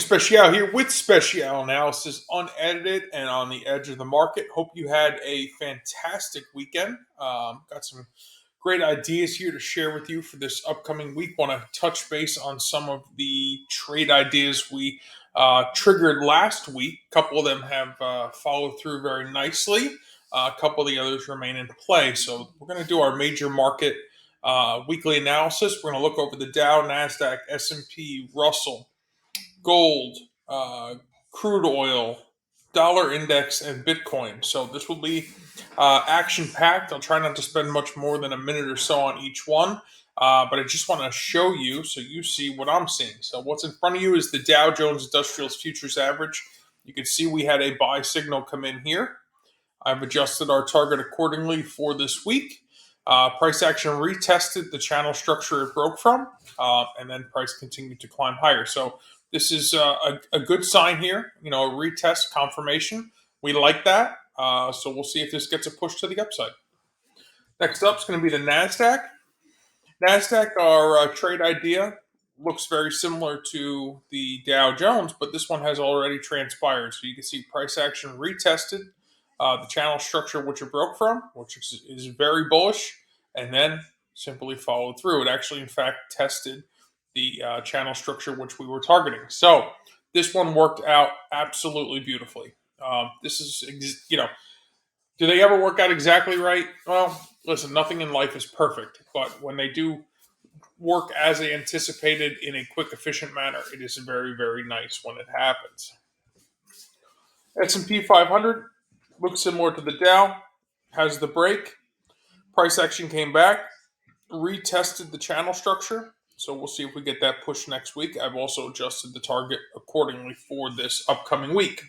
Special here with Special Analysis, unedited and on the edge of the market. Hope you had a fantastic weekend. Got some great ideas here to share with you for this upcoming week. Want to touch base on some of the trade ideas we triggered last week. A couple of them have followed through very nicely. A couple of the others remain in play. So we're going to do our major market weekly analysis. We're going to look over the Dow, NASDAQ, S&P, Russell, gold, crude oil, dollar index, and Bitcoin. So this will be action packed. I'll try not to spend much more than a minute or so on each one. But I just want to show you so you see what I'm seeing. So what's in front of you is the Dow Jones Industrials Futures Average. You can see we had a buy signal come in here. I've adjusted our target accordingly for this week. Price action retested the channel structure it broke from, and then price continued to climb higher. So this is a good sign here, a retest confirmation. We like that. So we'll see if this gets a push to the upside. Next up is going to be the NASDAQ. NASDAQ, our trade idea, looks very similar to the Dow Jones, but this one has already transpired. So you can see price action retested the channel structure which it broke from, which is very bullish, and then simply followed through. It actually, in fact, tested the channel structure which we were targeting. So this one worked out absolutely beautifully. This is, do they ever work out exactly right? Well, listen, nothing in life is perfect, but when they do work as they anticipated in a quick, efficient manner, it is very, very nice when it happens. S&P 500 looks similar to the Dow, has the break. Price action came back, retested the channel structure. So we'll see if we get that push next week. I've also adjusted the target accordingly for this upcoming week.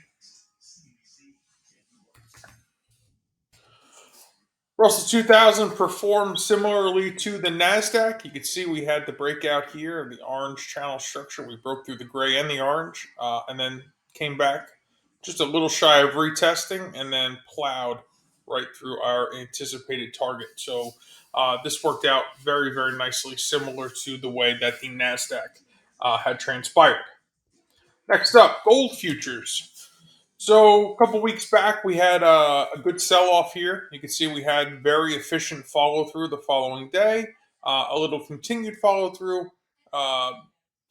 Russell 2000 performed similarly to the NASDAQ. You can see we had the breakout here, the orange channel structure. We broke through the gray and the orange, and then came back just a little shy of retesting and then plowed right through our anticipated target. So this worked out very, very nicely, similar to the way that the NASDAQ had transpired. Next up, gold futures. So a couple weeks back, we had a good sell-off here. You can see we had very efficient follow-through the following day, a little continued follow-through, a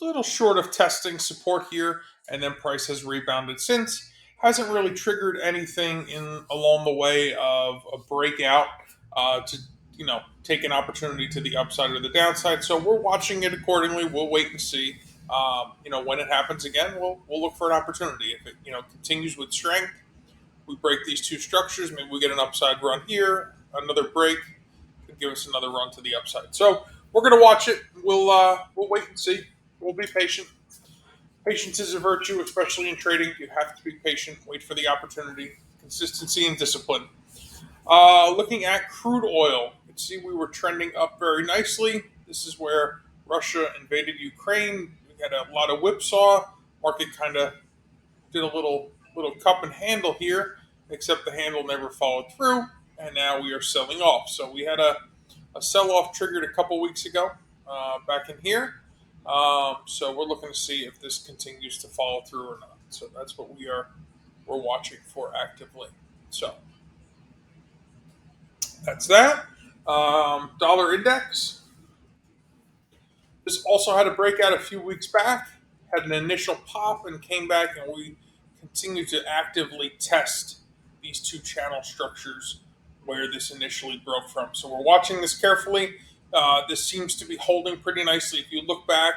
little short of testing support here, and then price has rebounded since. Hasn't really triggered anything along the way of a breakout to take an opportunity to the upside or the downside. So we're watching it accordingly. We'll wait and see. When it happens again, we'll look for an opportunity. If it continues with strength, we break these two structures. Maybe we get an upside run here. Another break could give us another run to the upside. So we're going to watch it. We'll wait and see. We'll be patient. Patience is a virtue, especially in trading. You have to be patient. Wait for the opportunity. Consistency and discipline. Looking at crude oil, you can see we were trending up very nicely. This is where Russia invaded Ukraine. We had a lot of whipsaw. Market kind of did a little cup and handle here, except the handle never followed through, and now we are selling off. So we had a sell-off triggered a couple weeks ago back in here. So we're looking to see if this continues to follow through or not. So that's what we're watching for actively. So that's that. Dollar index. This also had a breakout a few weeks back, had an initial pop and came back, and we continue to actively test these two channel structures where this initially broke from. So we're watching this carefully. This seems to be holding pretty nicely. If you look back,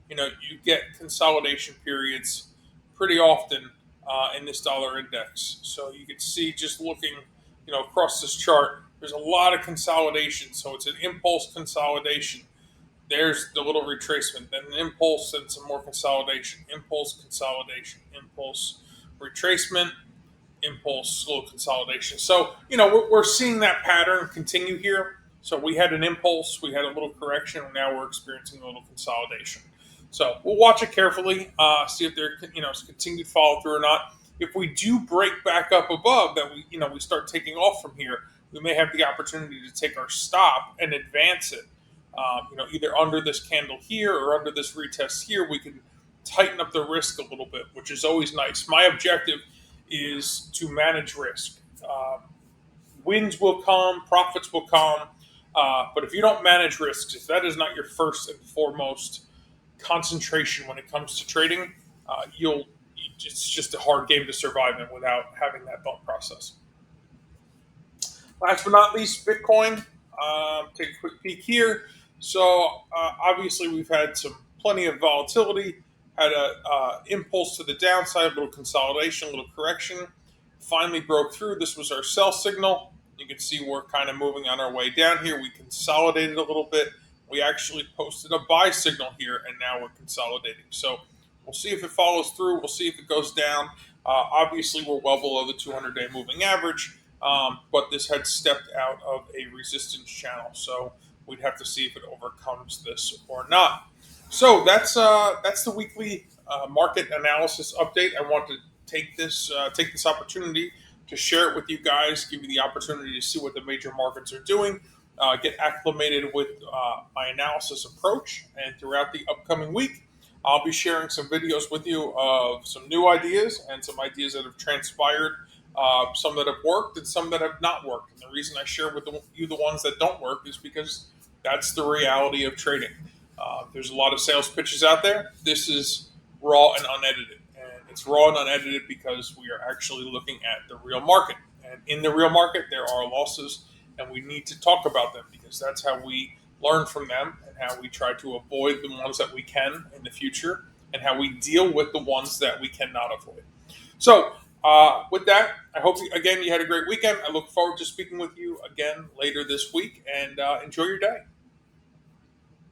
you get consolidation periods pretty often in this dollar index. So you can see just looking, across this chart, there's a lot of consolidation. So it's an impulse consolidation. There's the little retracement, then an impulse and some more consolidation, impulse, consolidation, impulse, retracement, impulse, slow consolidation. So, we're seeing that pattern continue here. So we had an impulse, we had a little correction, and now we're experiencing a little consolidation. So we'll watch it carefully, see if there continued follow through or not. If we do break back up above, that we start taking off from here, we may have the opportunity to take our stop and advance it. Either under this candle here or under this retest here, we can tighten up the risk a little bit, which is always nice. My objective is to manage risk. Wins will come, profits will come, but if you don't manage risks, if that is not your first and foremost concentration when it comes to trading, you'll it's just a hard game to survive in without having that thought process. Last but not least, Bitcoin. Take a quick peek here. So obviously we've had plenty of volatility. Had a impulse to the downside, a little consolidation, a little correction. Finally broke through. This was our sell signal. You can see we're kind of moving on our way down here. We consolidated a little bit. We actually posted a buy signal here, and now we're consolidating. So we'll see if it follows through. We'll see if it goes down. Obviously, we're well below the 200-day moving average, but this had stepped out of a resistance channel. So we'd have to see if it overcomes this or not. So that's the weekly market analysis update. I want to take this opportunity to share it with you guys, give you the opportunity to see what the major markets are doing, get acclimated with my analysis approach, and throughout the upcoming week, I'll be sharing some videos with you of some new ideas and some ideas that have transpired, some that have worked and some that have not worked. And the reason I share with you the ones that don't work is because that's the reality of trading. There's a lot of sales pitches out there. This is raw and unedited. And it's raw and unedited because we are actually looking at the real market. And in the real market, there are losses, and we need to talk about them because that's how we learn from them and how we try to avoid the ones that we can in the future and how we deal with the ones that we cannot avoid. So, with that, I hope, again, you had a great weekend. I look forward to speaking with you again later this week, and enjoy your day.